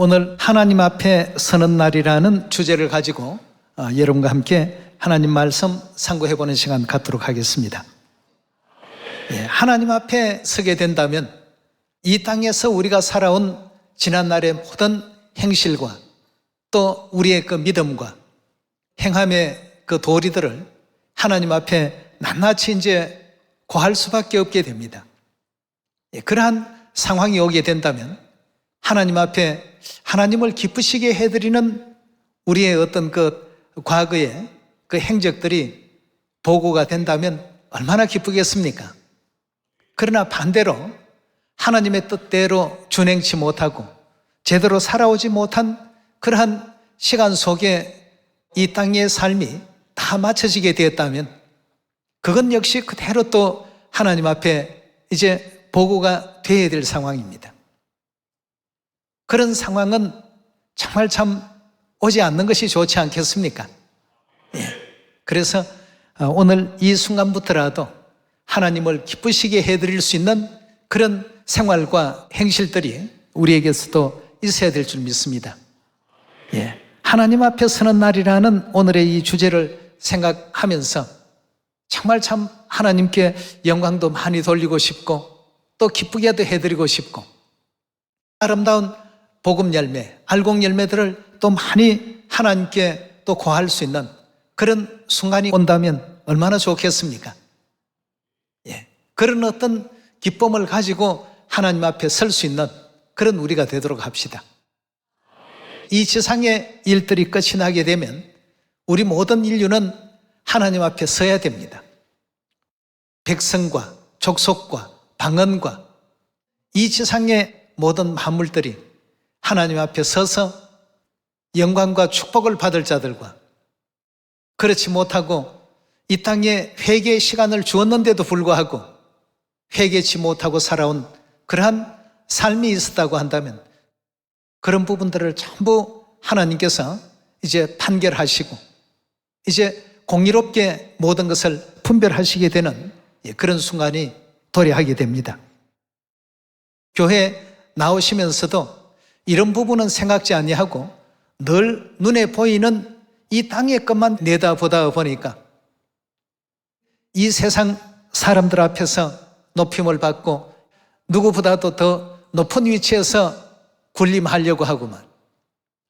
오늘 하나님 앞에 서는 날이라는 주제를 가지고 여러분과 함께 하나님 말씀 상고해보는 시간 갖도록 하겠습니다. 하나님 앞에 서게 된다면 이 땅에서 우리가 살아온 지난날의 모든 행실과 또 우리의 그 믿음과 행함의 그 도리들을 하나님 앞에 낱낱이 이제 고할 수밖에 없게 됩니다. 그러한 상황이 오게 된다면 하나님 앞에 하나님을 기쁘시게 해드리는 우리의 어떤 그 과거의 그 행적들이 보고가 된다면 얼마나 기쁘겠습니까? 그러나 반대로 하나님의 뜻대로 준행치 못하고 제대로 살아오지 못한 그러한 시간 속에 이 땅의 삶이 다 맞춰지게 되었다면 그건 역시 그대로 또 하나님 앞에 이제 보고가 되어야 될 상황입니다. 그런 상황은 정말 참 오지 않는 것이 좋지 않겠습니까? 그래서 오늘 이 순간부터라도 하나님을 기쁘시게 해드릴 수 있는 그런 생활과 행실들이 우리에게서도 있어야 될 줄 믿습니다. 하나님 앞에 서는 날이라는 오늘의 이 주제를 생각하면서 정말 참 하나님께 영광도 많이 돌리고 싶고 또 기쁘게도 해드리고 싶고 아름다운 복음 열매, 알곡 열매들을 또 많이 하나님께 또 고할 수 있는 그런 순간이 온다면 얼마나 좋겠습니까? 그런 어떤 기쁨을 가지고 하나님 앞에 설 수 있는 그런 우리가 되도록 합시다. 이 지상의 일들이 끝이 나게 되면 우리 모든 인류는 하나님 앞에 서야 됩니다. 백성과 족속과 방언과 이 지상의 모든 만물들이 하나님 앞에 서서 영광과 축복을 받을 자들과 그렇지 못하고 이 땅에 회개의 시간을 주었는데도 불구하고 회개치 못하고 살아온 그러한 삶이 있었다고 한다면 그런 부분들을 전부 하나님께서 이제 판결하시고 이제 공의롭게 모든 것을 분별하시게 되는 그런 순간이 도래하게 됩니다. 교회 나오시면서도 이런 부분은 생각지 아니하고 늘 눈에 보이는 이 땅의 것만 내다보다 보니까 이 세상 사람들 앞에서 높임을 받고 누구보다도 더 높은 위치에서 군림하려고 하고만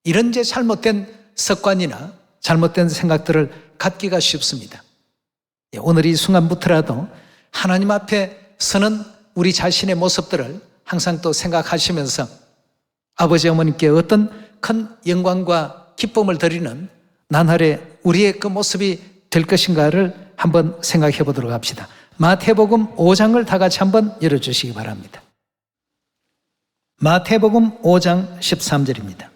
이런 제 잘못된 습관이나 잘못된 생각들을 갖기가 쉽습니다. 오늘 이 순간부터라도 하나님 앞에 서는 우리 자신의 모습들을 항상 또 생각하시면서 아버지 어머님께 어떤 큰 영광과 기쁨을 드리는 나날의 우리의 그 모습이 될 것인가를 한번 생각해 보도록 합시다. 마태복음 5장을 다 같이 한번 열어주시기 바랍니다. 마태복음 5장 13절입니다.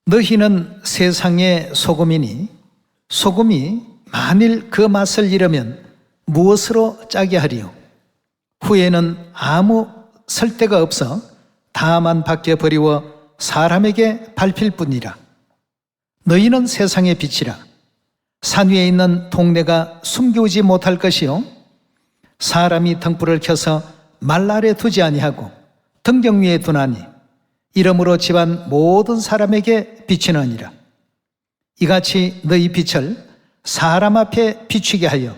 너희는 세상의 소금이니 소금이 만일 그 맛을 잃으면 무엇으로 짜게 하리요? 후에는 아무 쓸데가 없어 다만 밖에 버리워 사람에게 밟힐 뿐이라. 너희는 세상의 빛이라. 산 위에 있는 동네가 숨기우지 못할 것이요 사람이 등불을 켜서 말 아래 두지 아니하고 등경 위에 두나니 이러므로 집안 모든 사람에게 비치느니라. 이같이 너희 빛을 사람 앞에 비추게 하여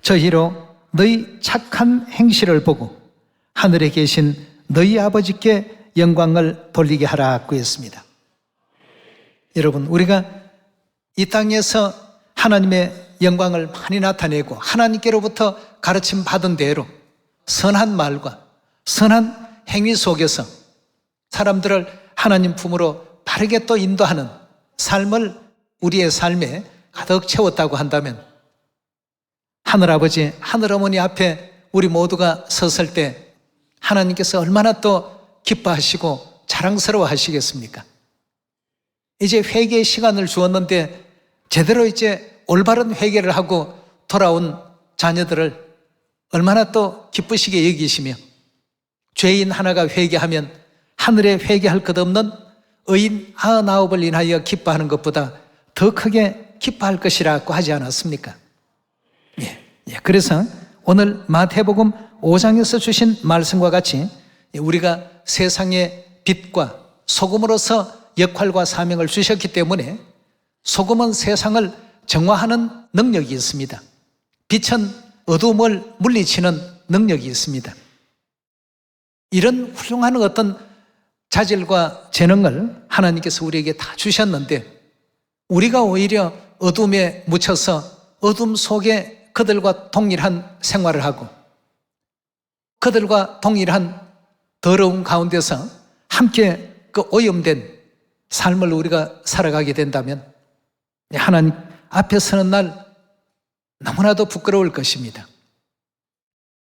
저희로 너희 착한 행실을 보고 하늘에 계신 너희 아버지께 영광을 돌리게 하라고 했습니다. 여러분, 우리가 이 땅에서 하나님의 영광을 많이 나타내고 하나님께로부터 가르침 받은 대로 선한 말과 선한 행위 속에서 사람들을 하나님 품으로 바르게 또 인도하는 삶을 우리의 삶에 가득 채웠다고 한다면 하늘아버지, 하늘어머니 앞에 우리 모두가 섰을 때 하나님께서 얼마나 또 기뻐하시고 자랑스러워 하시겠습니까? 이제 회개의 시간을 주었는데 제대로 이제 올바른 회개를 하고 돌아온 자녀들을 얼마나 또 기쁘시게 여기시며 죄인 하나가 회개하면 하늘에 회개할 것 없는 의인 99을 인하여 기뻐하는 것보다 더 크게 기뻐할 것이라고 하지 않았습니까? 그래서 오늘 마태복음 5장에서 주신 말씀과 같이 우리가 세상의 빛과 소금으로서 역할과 사명을 주셨기 때문에 소금은 세상을 정화하는 능력이 있습니다. 빛은 어두움을 물리치는 능력이 있습니다. 이런 훌륭한 어떤 자질과 재능을 하나님께서 우리에게 다 주셨는데 우리가 오히려 어둠에 묻혀서 어둠 속에 그들과 동일한 생활을 하고 그들과 동일한 더러운 가운데서 함께 그 오염된 삶을 우리가 살아가게 된다면 하나님 앞에 서는 날 너무나도 부끄러울 것입니다.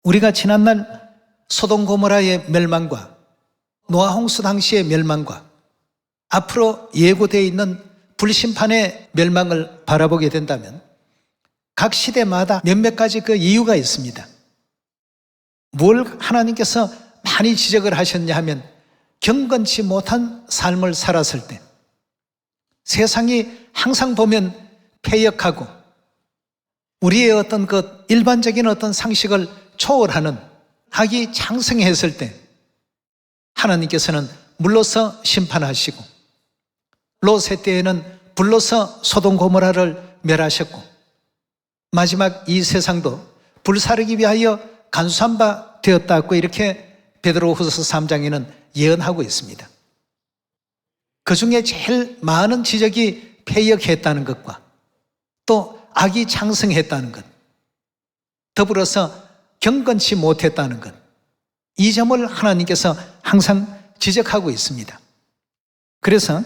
우리가 지난날 소돔 고모라의 멸망과 노아 홍수 당시의 멸망과 앞으로 예고되어 있는 불심판의 멸망을 바라보게 된다면 각 시대마다 몇몇 가지 그 이유가 있습니다. 뭘 하나님께서 많이 지적을 하셨냐 하면 경건치 못한 삶을 살았을 때 세상이 항상 보면 패역하고 우리의 어떤 그 일반적인 어떤 상식을 초월하는 악이 창성했을 때 하나님께서는 물로서 심판하시고 롯의 때에는 불로서 소돔 고모라를 멸하셨고 마지막 이 세상도 불사르기 위하여 간수한 바 되었다고 이렇게 베드로후서 3장에는 예언하고 있습니다. 그 중에 제일 많은 지적이 패역했다는 것과 또 악이 창성했다는 것, 더불어서 경건치 못했다는 것, 이 점을 하나님께서 항상 지적하고 있습니다. 그래서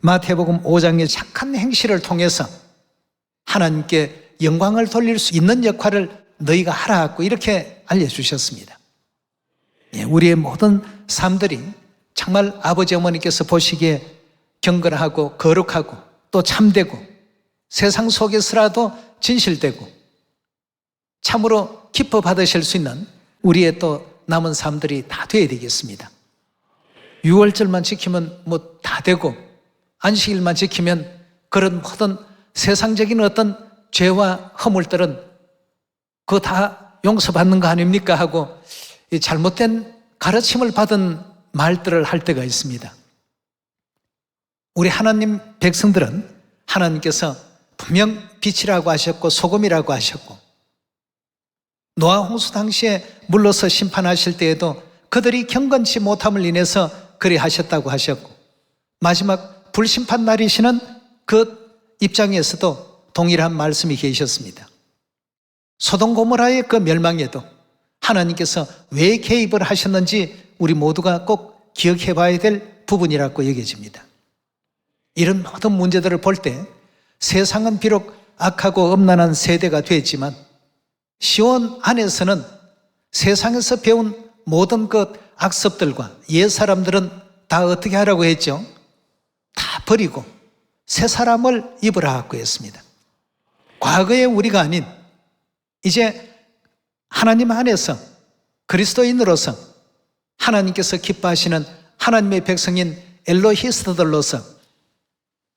마태복음 5장의 착한 행실을 통해서 하나님께 영광을 돌릴 수 있는 역할을 너희가 하라고 이렇게 알려주셨습니다. 우리의 모든 삶들이 정말 아버지 어머니께서 보시기에 경건하고 거룩하고 또 참되고 세상 속에서라도 진실되고 참으로 기뻐 받으실 수 있는 우리의 또 남은 삶들이 다 되어야 되겠습니다. 6월절만 지키면 뭐 다 되고 안식일만 지키면 그런 모든 세상적인 어떤 죄와 허물들은 그거 다 용서받는 거 아닙니까 하고 잘못된 가르침을 받은 말들을 할 때가 있습니다. 우리 하나님 백성들은 하나님께서 분명 빛이라고 하셨고 소금이라고 하셨고 노아 홍수 당시에 물로서 심판하실 때에도 그들이 경건치 못함을 인해서 그리 하셨다고 하셨고 마지막 불심판 날이시는 그 입장에서도 동일한 말씀이 계셨습니다. 소돔 고모라의 그 멸망에도 하나님께서 왜 개입을 하셨는지 우리 모두가 꼭 기억해 봐야 될 부분이라고 여겨집니다. 이런 모든 문제들을 볼 때 세상은 비록 악하고 음란한 세대가 되었지만 시온 안에서는 세상에서 배운 모든 것 악습들과 옛 사람들은 다 어떻게 하라고 했죠? 다 버리고 새 사람을 입으라고 했습니다. 과거의 우리가 아닌 이제 하나님 안에서 그리스도인으로서 하나님께서 기뻐하시는 하나님의 백성인 엘로히스트들로서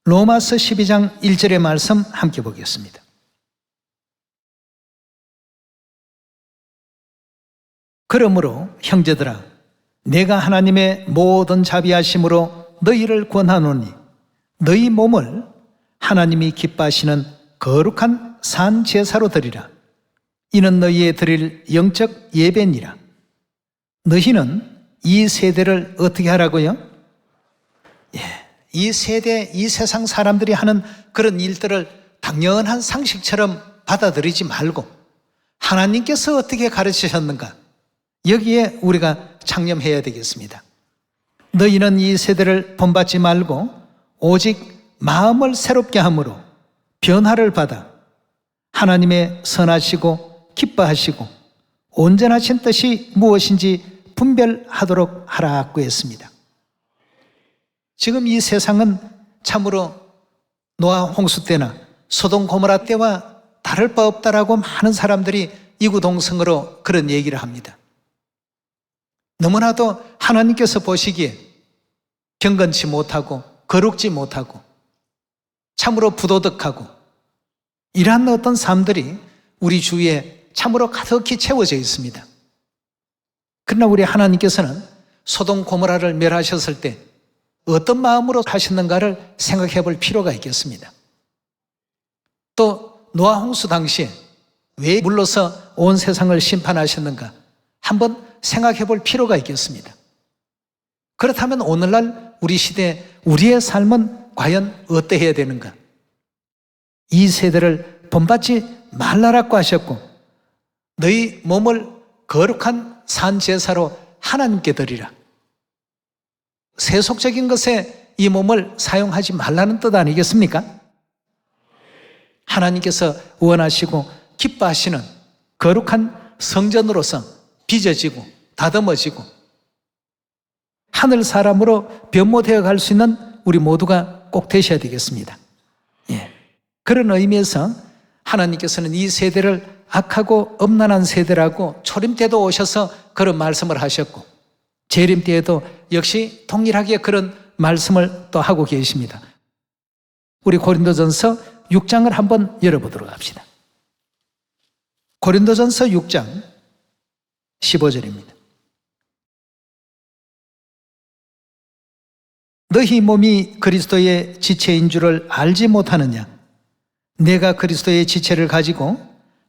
로마서 12장 1절의 말씀 함께 보겠습니다. 그러므로 형제들아 내가 하나님의 모든 자비하심으로 너희를 권하노니 너희 몸을 하나님이 기뻐하시는 거룩한 산 제사로 드리라. 이는 너희의 드릴 영적 예배니라. 너희는 이 세대를 어떻게 하라고요? 이 세대, 이 세상 사람들이 하는 그런 일들을 당연한 상식처럼 받아들이지 말고 하나님께서 어떻게 가르치셨는가? 여기에 우리가 창념해야 되겠습니다. 너희는 이 세대를 본받지 말고 오직 마음을 새롭게 함으로 변화를 받아 하나님의 선하시고 기뻐하시고 온전하신 뜻이 무엇인지 분별하도록 하라고 했습니다. 지금 이 세상은 참으로 노아 홍수 때나 소돔 고모라 때와 다를 바 없다라고 많은 사람들이 이구동성으로 그런 얘기를 합니다. 너무나도 하나님께서 보시기에 경건치 못하고 거룩지 못하고 참으로 부도덕하고 이러한 어떤 삶들이 우리 주위에 참으로 가득히 채워져 있습니다. 그러나 우리 하나님께서는 소돔 고모라를 멸하셨을 때 어떤 마음으로 하셨는가를 생각해 볼 필요가 있겠습니다. 또 노아 홍수 당시에 왜 물러서 온 세상을 심판하셨는가 한번 생각해 볼 필요가 있겠습니다. 그렇다면 오늘날 우리 시대 우리의 삶은 과연 어떠해야 되는가? 이 세대를 본받지 말라라고 하셨고 너희 몸을 거룩한 산제사로 하나님께 드리라. 세속적인 것에 이 몸을 사용하지 말라는 뜻 아니겠습니까? 하나님께서 원하시고 기뻐하시는 거룩한 성전으로서 빚어지고 다듬어지고 하늘 사람으로 변모되어 갈 수 있는 우리 모두가 꼭 되셔야 되겠습니다. 예. 그런 의미에서 하나님께서는 이 세대를 악하고 음란한 세대라고 초림 때도 오셔서 그런 말씀을 하셨고 재림 때에도 역시 동일하게 그런 말씀을 또 하고 계십니다. 우리 고린도전서 6장을 한번 열어보도록 합시다. 고린도전서 6장 15절입니다. 너희 몸이 그리스도의 지체인 줄을 알지 못하느냐? 내가 그리스도의 지체를 가지고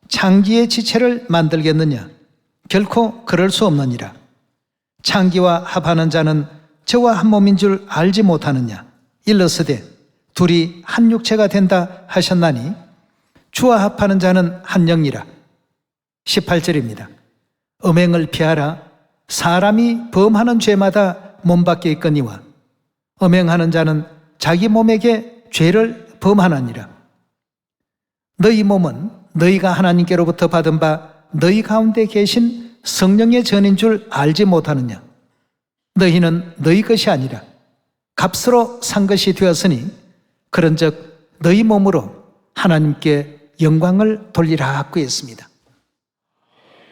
창기의 지체를 만들겠느냐? 결코 그럴 수 없느니라. 창기와 합하는 자는 저와 한 몸인 줄 알지 못하느냐? 일러스되 둘이 한 육체가 된다 하셨나니 주와 합하는 자는 한 영이라. 18절입니다. 음행을 피하라. 사람이 범하는 죄마다 몸 밖에 있거니와 음행하는 자는 자기 몸에게 죄를 범하느니라. 너희 몸은 너희가 하나님께로부터 받은 바 너희 가운데 계신 성령의 전인 줄 알지 못하느냐? 너희는 너희 것이 아니라 값으로 산 것이 되었으니 그런즉 너희 몸으로 하나님께 영광을 돌리라 하고 했습니다.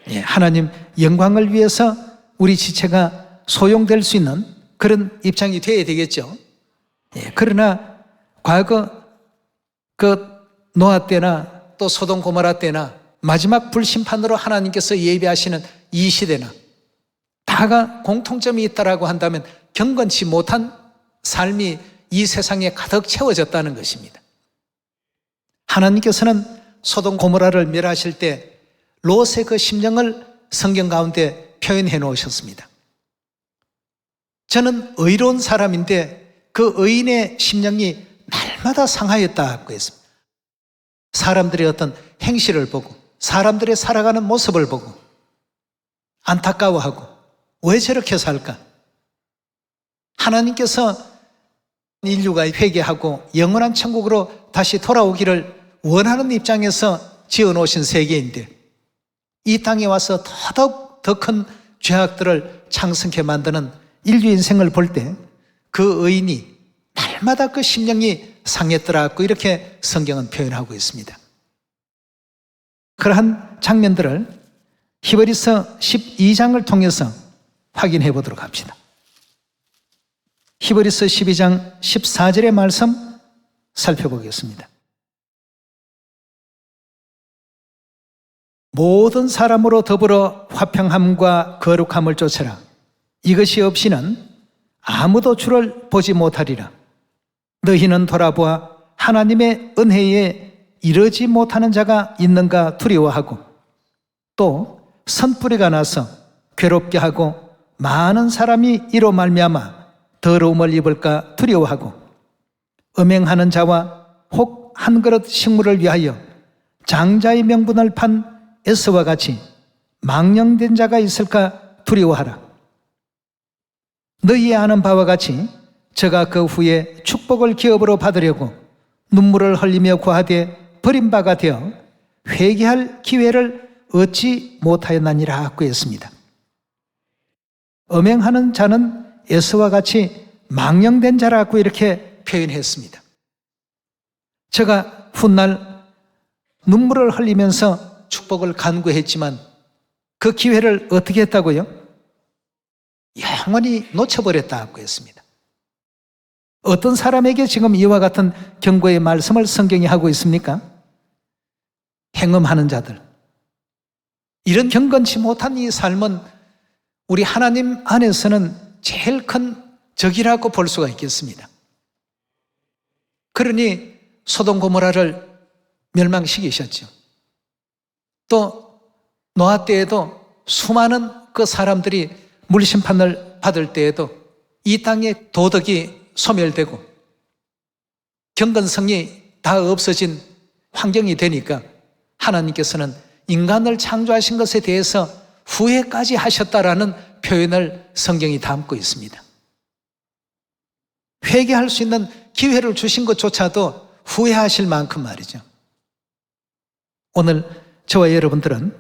예, 하나님 영광을 위해서 우리 지체가 소용될 수 있는 그런 입장이 되어야 되겠죠. 예, 그러나 과거 노아 때나 또 소돔 고모라 때나 마지막 불심판으로 하나님께서 예비하시는 이 시대나 다가 공통점이 있다라고 한다면 경건치 못한 삶이 이 세상에 가득 채워졌다는 것입니다. 하나님께서는 소돔 고모라를 멸하실 때 롯의 그 심정을 성경 가운데 표현해 놓으셨습니다. 저는 의로운 사람인데 그 의인의 심령이 날마다 상하였다고 했습니다. 사람들의 어떤 행실을 보고 사람들의 살아가는 모습을 보고 안타까워하고 왜 저렇게 살까? 하나님께서 인류가 회개하고 영원한 천국으로 다시 돌아오기를 원하는 입장에서 지어놓으신 세계인데 이 땅에 와서 더더욱 더 큰 죄악들을 창성케 만드는 인류 인생을 볼 때 그 의인이 날마다 그 심령이 상했더라고 이렇게 성경은 표현하고 있습니다. 그러한 장면들을 히브리서 12장을 통해서 확인해 보도록 합시다. 히브리서 12장 14절의 말씀 살펴보겠습니다. 모든 사람으로 더불어 화평함과 거룩함을 쫓아라. 이것이 없이는 아무도 주를 보지 못하리라. 너희는 돌아보아 하나님의 은혜에 이르지 못하는 자가 있는가 두려워하고 또 선뿌리가 나서 괴롭게 하고 많은 사람이 이로 말미암아 더러움을 입을까 두려워하고 음행하는 자와 혹 한 그릇 식물을 위하여 장자의 명분을 판 에스와 같이 망령된 자가 있을까 두려워하라. 너희 아는 바와 같이 저가 그 후에 축복을 기업으로 받으려고 눈물을 흘리며 구하되 버림바가 되어 회개할 기회를 얻지 못하였나니라 하고 했습니다. 음행하는 자는 에스와 같이 망령된 자라고 이렇게 표현했습니다. 저가 훗날 눈물을 흘리면서 축복을 간구했지만 그 기회를 어떻게 했다고요? 영원히 놓쳐버렸다고 했습니다. 어떤 사람에게 지금 이와 같은 경고의 말씀을 성경이 하고 있습니까? 행음하는 자들. 이런 경건치 못한 이 삶은 우리 하나님 안에서는 제일 큰 적이라고 볼 수가 있겠습니다. 그러니 소돔 고모라를 멸망시키셨죠. 또 노아 때에도 수많은 그 사람들이 물심판을 받을 때에도 이 땅의 도덕이 소멸되고 경건성이 다 없어진 환경이 되니까 하나님께서는 인간을 창조하신 것에 대해서 후회까지 하셨다라는 표현을 성경이 담고 있습니다. 회개할 수 있는 기회를 주신 것조차도 후회하실 만큼 말이죠. 오늘 저와 여러분들은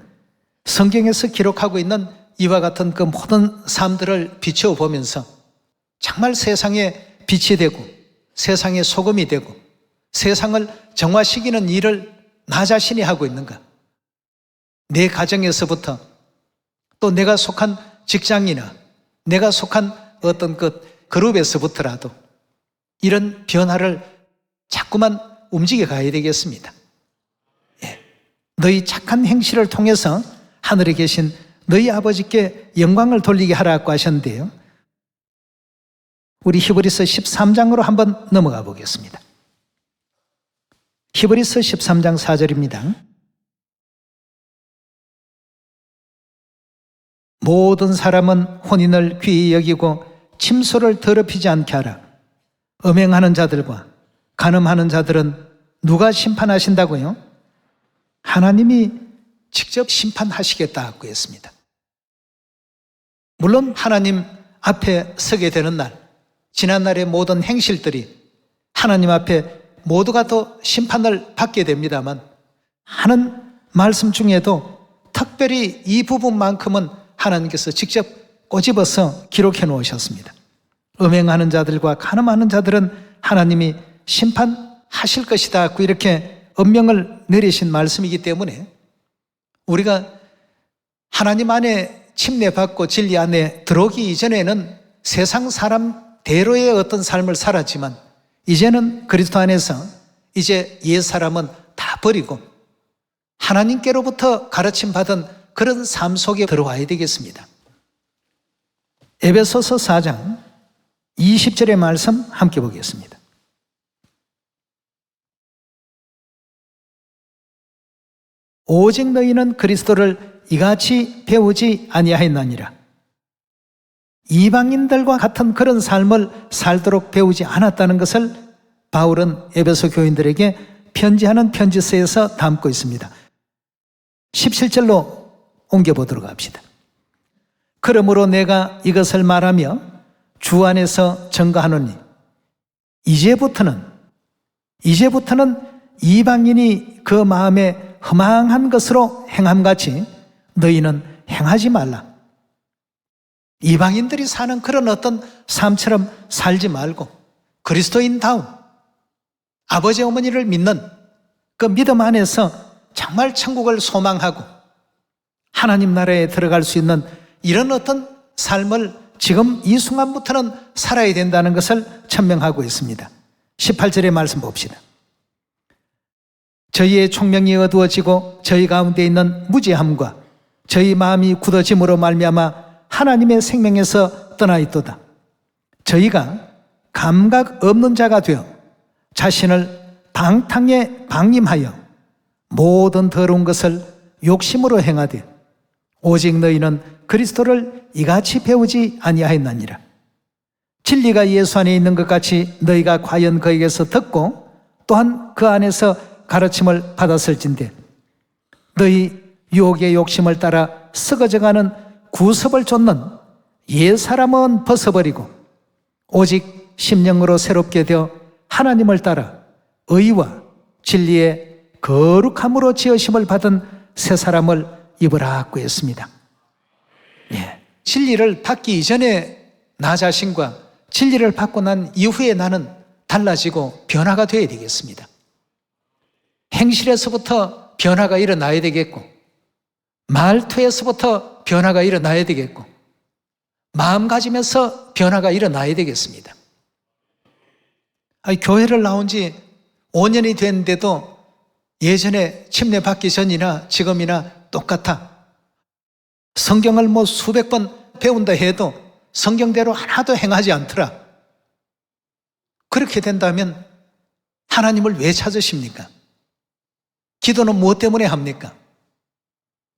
성경에서 기록하고 있는 이와 같은 그 모든 삶들을 비춰보면서 정말 세상에 빛이 되고 세상에 소금이 되고 세상을 정화시키는 일을 나 자신이 하고 있는가? 내 가정에서부터 또 내가 속한 직장이나 내가 속한 어떤 그 그룹에서부터라도 이런 변화를 자꾸만 움직여 가야 되겠습니다. 예. 너희 착한 행실을 통해서 하늘에 계신 너희 아버지께 영광을 돌리게 하라고 하셨는데요. 우리 히브리서 13장으로 한번 넘어가 보겠습니다. 히브리서 13장 4절입니다. 모든 사람은 혼인을 귀히 여기고 침소를 더럽히지 않게 하라. 음행하는 자들과 간음하는 자들은 누가 심판하신다고요? 하나님이 직접 심판하시겠다고 했습니다. 물론 하나님 앞에 서게 되는 날, 지난날의 모든 행실들이 하나님 앞에 모두가 또 심판을 받게 됩니다만 하는 말씀 중에도 특별히 이 부분만큼은 하나님께서 직접 꼬집어서 기록해 놓으셨습니다. 음행하는 자들과 간음하는 자들은 하나님이 심판하실 것이다, 이렇게 엄명을 내리신 말씀이기 때문에 우리가 하나님 안에 침례받고 진리 안에 들어오기 이전에는 세상 사람대로의 어떤 삶을 살았지만 이제는 그리스도 안에서 이제 옛 사람은 다 버리고 하나님께로부터 가르침 받은 그런 삶 속에 들어와야 되겠습니다. 에베소서 4장 20절의 말씀 함께 보겠습니다. 오직 너희는 그리스도를 이같이 배우지 아니하였나니라. 이방인들과 같은 그런 삶을 살도록 배우지 않았다는 것을 바울은 에베소 교인들에게 편지하는 편지서에서 담고 있습니다. 17절로 옮겨보도록 합시다. 그러므로 내가 이것을 말하며 주 안에서 증거하노니 이제부터는 이방인이 그 마음에 허망한 것으로 행함같이 너희는 행하지 말라. 이방인들이 사는 그런 어떤 삶처럼 살지 말고 그리스도인다운 아버지 어머니를 믿는 그 믿음 안에서 정말 천국을 소망하고 하나님 나라에 들어갈 수 있는 이런 어떤 삶을 지금 이 순간부터는 살아야 된다는 것을 천명하고 있습니다. 18절의 말씀 봅시다. 저희의 총명이 어두워지고 저희 가운데 있는 무지함과 저희 마음이 굳어짐으로 말미암아 하나님의 생명에서 떠나 있도다. 저희가 감각 없는 자가 되어 자신을 방탕에 방임하여 모든 더러운 것을 욕심으로 행하되 오직 너희는 그리스도를 이같이 배우지 아니하였나니라. 진리가 예수 안에 있는 것 같이 너희가 과연 그에게서 듣고 또한 그 안에서 가르침을 받았을진데 너희 유혹의 욕심을 따라 썩어져가는 구습을 쫓는 옛 사람은 벗어버리고 오직 심령으로 새롭게 되어 하나님을 따라 의와 진리의 거룩함으로 지으심을 받은 새 사람을 입으라고 했습니다. 예. 진리를 받기 이전에 나 자신과 진리를 받고 난 이후에 나는 달라지고 변화가 되어야 되겠습니다. 행실에서부터 변화가 일어나야 되겠고 말투에서부터 변화가 일어나야 되겠고 마음가짐에서 변화가 일어나야 되겠습니다. 교회를 나온 지 5년이 됐는데도 예전에 침례 받기 전이나 지금이나 똑같아. 성경을 수백 번 배운다 해도 성경대로 하나도 행하지 않더라. 그렇게 된다면 하나님을 왜 찾으십니까? 기도는 무엇 때문에 합니까?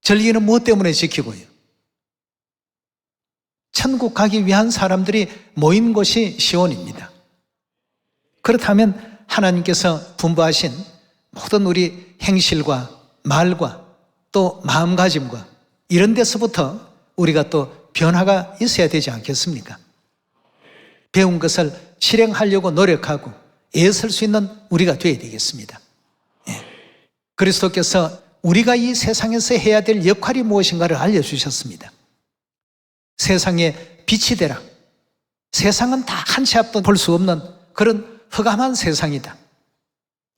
절기는 무엇 때문에 지키고요? 천국 가기 위한 사람들이 모인 곳이 시온입니다. 그렇다면 하나님께서 분부하신 모든 우리 행실과 말과 또 마음가짐과 이런 데서부터 우리가 또 변화가 있어야 되지 않겠습니까? 배운 것을 실행하려고 노력하고 애쓸 수 있는 우리가 되어야 되겠습니다. 그리스도께서 우리가 이 세상에서 해야 될 역할이 무엇인가를 알려주셨습니다. 세상에 빛이 되라. 세상은 다 한 치 앞도 볼 수 없는 그런 흑암한 세상이다.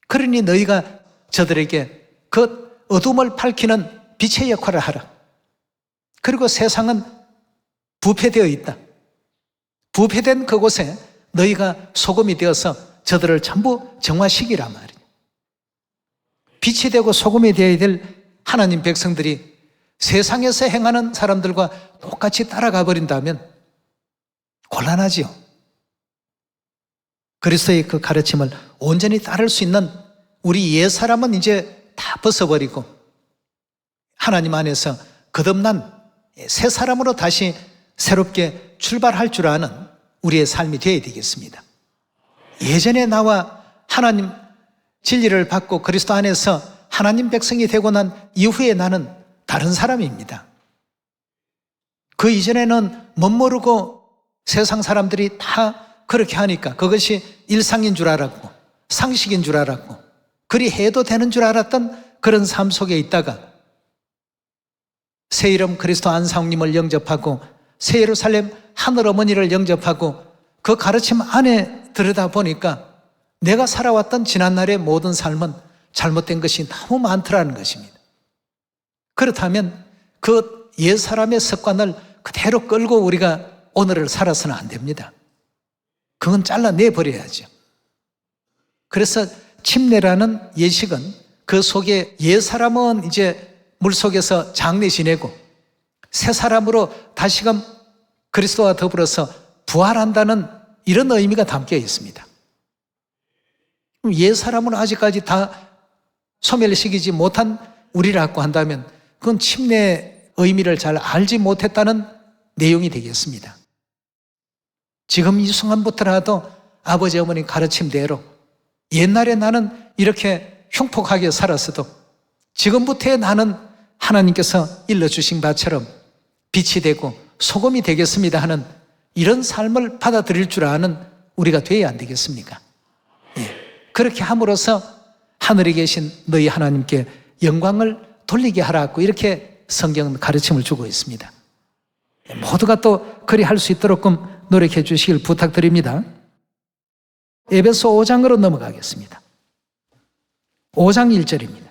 그러니 너희가 저들에게 그 어둠을 밝히는 빛의 역할을 하라. 그리고 세상은 부패되어 있다. 부패된 그곳에 너희가 소금이 되어서 저들을 전부 정화시키라 말이야. 빛이 되고 소금이 되어야 될 하나님 백성들이 세상에서 행하는 사람들과 똑같이 따라가 버린다면 곤란하지요. 그리스도의 그 가르침을 온전히 따를 수 있는 우리 옛사람은 이제 다 벗어버리고 하나님 안에서 거듭난 새 사람으로 다시 새롭게 출발할 줄 아는 우리의 삶이 되어야 되겠습니다. 예전에 나와 하나님 진리를 받고 그리스도 안에서 하나님 백성이 되고 난 이후에 나는 다른 사람입니다. 그 이전에는 멋모르고 세상 사람들이 다 그렇게 하니까 그것이 일상인 줄 알았고 상식인 줄 알았고 그리 해도 되는 줄 알았던 그런 삶 속에 있다가 새 이름 그리스도 안상님을 영접하고 새 예루살렘 하늘 어머니를 영접하고 그 가르침 안에 들여다보니까 내가 살아왔던 지난날의 모든 삶은 잘못된 것이 너무 많더라는 것입니다. 그렇다면 그 옛사람의 습관을 그대로 끌고 우리가 오늘을 살아서는 안 됩니다. 그건 잘라내버려야죠. 그래서 침례라는 예식은 그 속에 옛사람은 이제 물속에서 장례 지내고 새 사람으로 다시금 그리스도와 더불어서 부활한다는 이런 의미가 담겨 있습니다. 옛사람은 아직까지 다 소멸시키지 못한 우리라고 한다면 그건 침례의 의미를 잘 알지 못했다는 내용이 되겠습니다. 지금 이 순간부터라도 아버지 어머니 가르침대로 옛날에 나는 이렇게 흉폭하게 살았어도 지금부터의 나는 하나님께서 일러주신 바처럼 빛이 되고 소금이 되겠습니다 하는 이런 삶을 받아들일 줄 아는 우리가 되어야 안 되겠습니까? 그렇게 함으로써 하늘에 계신 너희 하나님께 영광을 돌리게 하라고 이렇게 성경은 가르침을 주고 있습니다. 모두가 또 그리 할 수 있도록 노력해 주시길 부탁드립니다. 에베소 5장으로 넘어가겠습니다. 5장 1절입니다.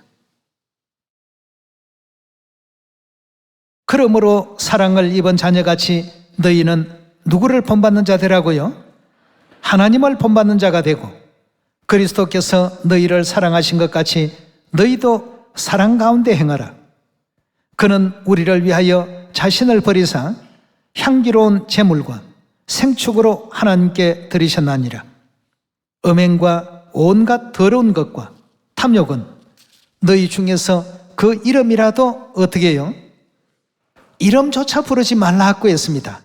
그러므로 사랑을 입은 자녀같이 너희는 누구를 본받는 자 되라고요? 하나님을 본받는 자가 되고 그리스도께서 너희를 사랑하신 것 같이 너희도 사랑 가운데 행하라. 그는 우리를 위하여 자신을 버리사 향기로운 제물과 생축으로 하나님께 드리셨나니라. 음행과 온갖 더러운 것과 탐욕은 너희 중에서 그 이름이라도 어떻게 해요? 이름조차 부르지 말라고 했습니다.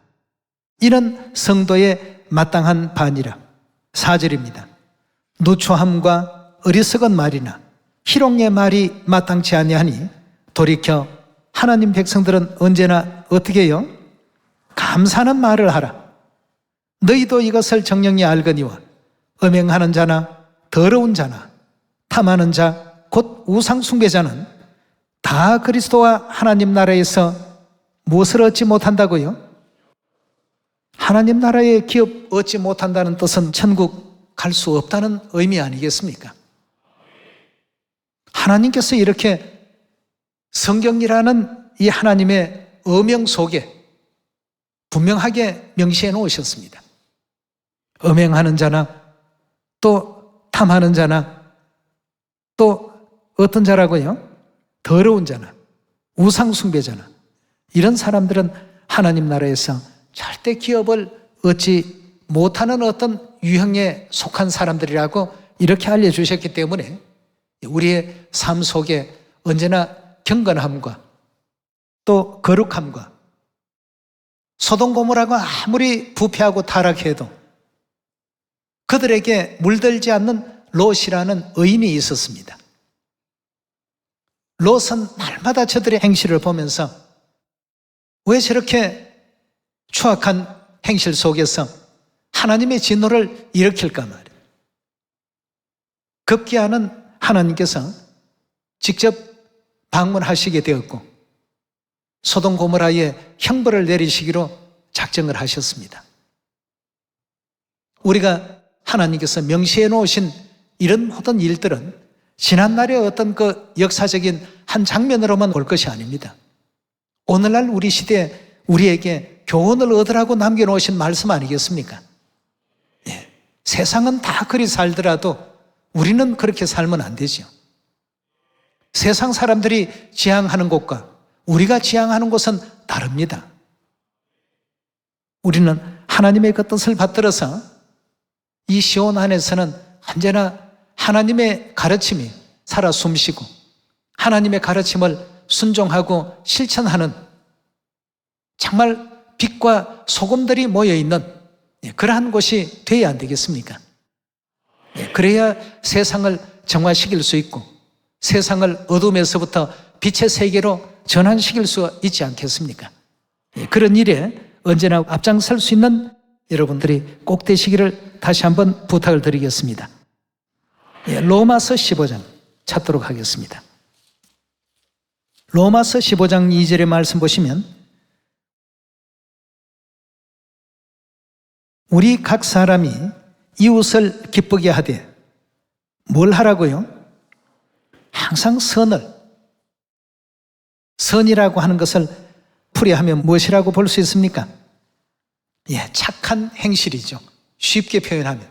이는 성도의 마땅한 반이라. 4절입니다. 누추함과 어리석은 말이나 희롱의 말이 마땅치 아니하니 돌이켜 하나님 백성들은 언제나 어떻게 해요? 감사하는 말을 하라. 너희도 이것을 정령이 알거니와 음행하는 자나 더러운 자나 탐하는 자 곧 우상 숭배자는 다 그리스도와 하나님 나라에서 무엇을 얻지 못한다고요? 하나님 나라의 기업 얻지 못한다는 뜻은 천국 갈 수 없다는 의미 아니겠습니까? 하나님께서 이렇게 성경이라는 이 하나님의 어명 속에 분명하게 명시해 놓으셨습니다. 음행하는 자나 또 탐하는 자나 또 어떤 자라고요? 더러운 자나 우상 숭배자나 이런 사람들은 하나님 나라에서 절대 기업을 얻지 못하는 어떤 유형에 속한 사람들이라고 이렇게 알려주셨기 때문에 우리의 삶 속에 언제나 경건함과 또 거룩함과 소돔 고모라가 아무리 부패하고 타락해도 그들에게 물들지 않는 롯이라는 의인이 있었습니다. 롯은 날마다 저들의 행실을 보면서 왜 저렇게 추악한 행실 속에서 하나님의 진노를 일으킬까 말이에요. 급기야는 하나님께서 직접 방문하시게 되었고 소돔 고모라에 형벌을 내리시기로 작정을 하셨습니다. 우리가 하나님께서 명시해 놓으신 이런 모든 일들은 지난날의 어떤 그 역사적인 한 장면으로만 볼 것이 아닙니다. 오늘날 우리 시대에 우리에게 교훈을 얻으라고 남겨놓으신 말씀 아니겠습니까? 예. 세상은 다 그리 살더라도 우리는 그렇게 살면 안 되죠. 세상 사람들이 지향하는 곳과 우리가 지향하는 곳은 다릅니다. 우리는 하나님의 그 뜻을 받들어서 이 시온 안에서는 언제나 하나님의 가르침이 살아 숨쉬고 하나님의 가르침을 순종하고 실천하는 정말 빛과 소금들이 모여있는 그러한 곳이 되어야 안 되겠습니까? 그래야 세상을 정화시킬 수 있고 세상을 어둠에서부터 빛의 세계로 전환시킬 수 있지 않겠습니까? 그런 일에 언제나 앞장설 수 있는 여러분들이 꼭 되시기를 다시 한번 부탁을 드리겠습니다. 로마서 15장 찾도록 하겠습니다. 로마서 15장 2절의 말씀 보시면 우리 각 사람이 이웃을 기쁘게 하되 뭘 하라고요? 항상 선이라고 하는 것을 풀이하면 무엇이라고 볼 수 있습니까? 착한 행실이죠. 쉽게 표현하면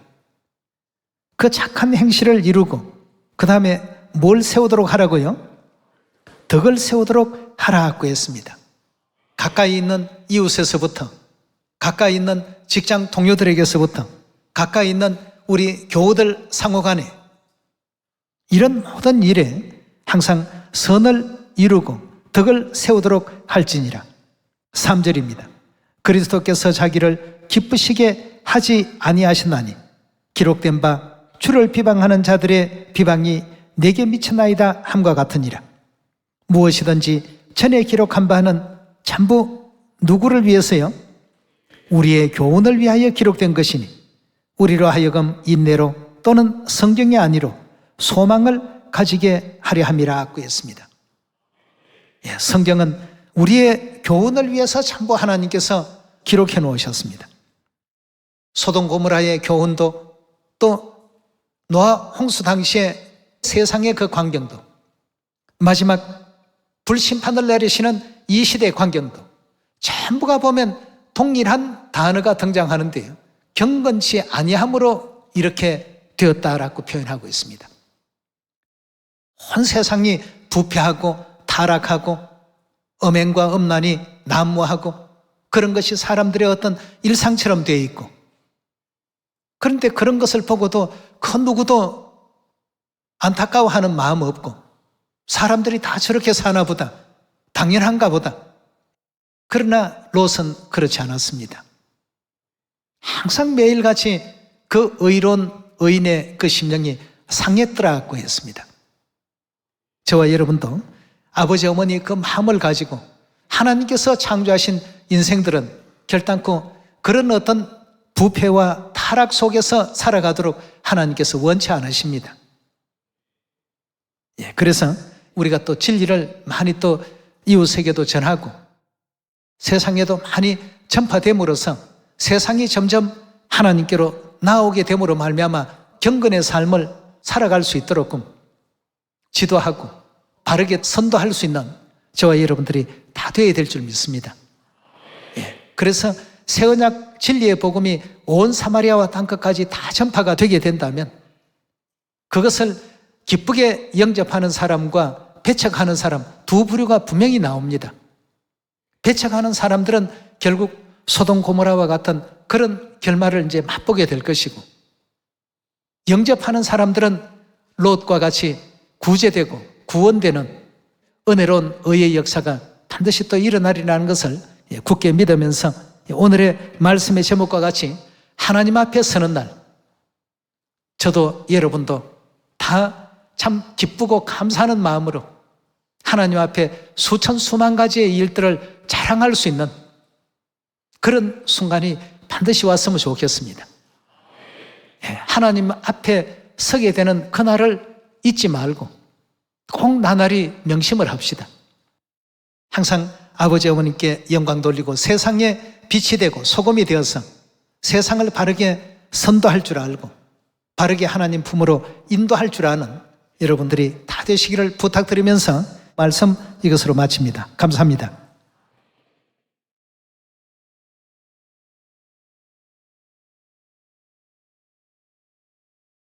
그 착한 행실을 이루고 그 다음에 뭘 세우도록 하라고요? 덕을 세우도록 하라고 했습니다. 가까이 있는 이웃에서부터 가까이 있는 직장 동료들에게서부터 가까이 있는 우리 교우들 상호간에 이런 모든 일에 항상 선을 이루고 덕을 세우도록 할지니라. 3절입니다. 그리스도께서 자기를 기쁘시게 하지 아니하셨나니 기록된 바 주를 비방하는 자들의 비방이 내게 미쳤나이다 함과 같으니라. 무엇이든지 전에 기록한 바는 전부 누구를 위해서요? 우리의 교훈을 위하여 기록된 것이니 우리로 하여금 인내로 또는 성경이 아니로 소망을 가지게 하려 함이라고 했습니다. 성경은 우리의 교훈을 위해서 전부 하나님께서 기록해 놓으셨습니다. 소돔 고모라의 교훈도 또 노아 홍수 당시에 세상의 그 광경도 마지막 불심판을 내리시는 이 시대의 광경도 전부가 보면 동일한 단어가 등장하는데요. 경건치 아니함으로 이렇게 되었다라고 표현하고 있습니다. 온 세상이 부패하고 타락하고 엄행과 음란이 난무하고 그런 것이 사람들의 어떤 일상처럼 되어 있고 그런데 그런 것을 보고도 그 누구도 안타까워하는 마음 없고 사람들이 다 저렇게 사나 보다 당연한가 보다. 그러나 롯은 그렇지 않았습니다. 항상 매일같이 그 의로운 의인의 그 심령이 상했더라고 했습니다. 저와 여러분도 아버지 어머니 그 마음을 가지고 하나님께서 창조하신 인생들은 결단코 그런 어떤 부패와 타락 속에서 살아가도록 하나님께서 원치 않으십니다. 그래서 우리가 또 진리를 많이 또 이웃에게도 전하고 세상에도 많이 전파됨으로써 세상이 점점 하나님께로 나오게 됨으로 말미암아 경건의 삶을 살아갈 수 있도록 지도하고 바르게 선도할 수 있는 저와 여러분들이 다 되어야 될 줄 믿습니다. 그래서 새 언약 진리의 복음이 온 사마리아와 땅끝까지 다 전파가 되게 된다면 그것을 기쁘게 영접하는 사람과 배척하는 사람 두 부류가 분명히 나옵니다. 배척하는 사람들은 결국 소돔 고모라와 같은 그런 결말을 이제 맛보게 될 것이고, 영접하는 사람들은 롯과 같이 구제되고 구원되는 은혜로운 의의 역사가 반드시 또 일어나리라는 것을 굳게 믿으면서 오늘의 말씀의 제목과 같이 하나님 앞에 서는 날, 저도 여러분도 다 참 기쁘고 감사하는 마음으로 하나님 앞에 수천 수만 가지의 일들을 자랑할 수 있는 그런 순간이 반드시 왔으면 좋겠습니다. 하나님 앞에 서게 되는 그날을 잊지 말고 꼭 나날이 명심을 합시다. 항상 아버지 어머님께 영광 돌리고 세상에 빛이 되고 소금이 되어서 세상을 바르게 선도할 줄 알고 바르게 하나님 품으로 인도할 줄 아는 여러분들이 다 되시기를 부탁드리면서 말씀 이것으로 마칩니다. 감사합니다.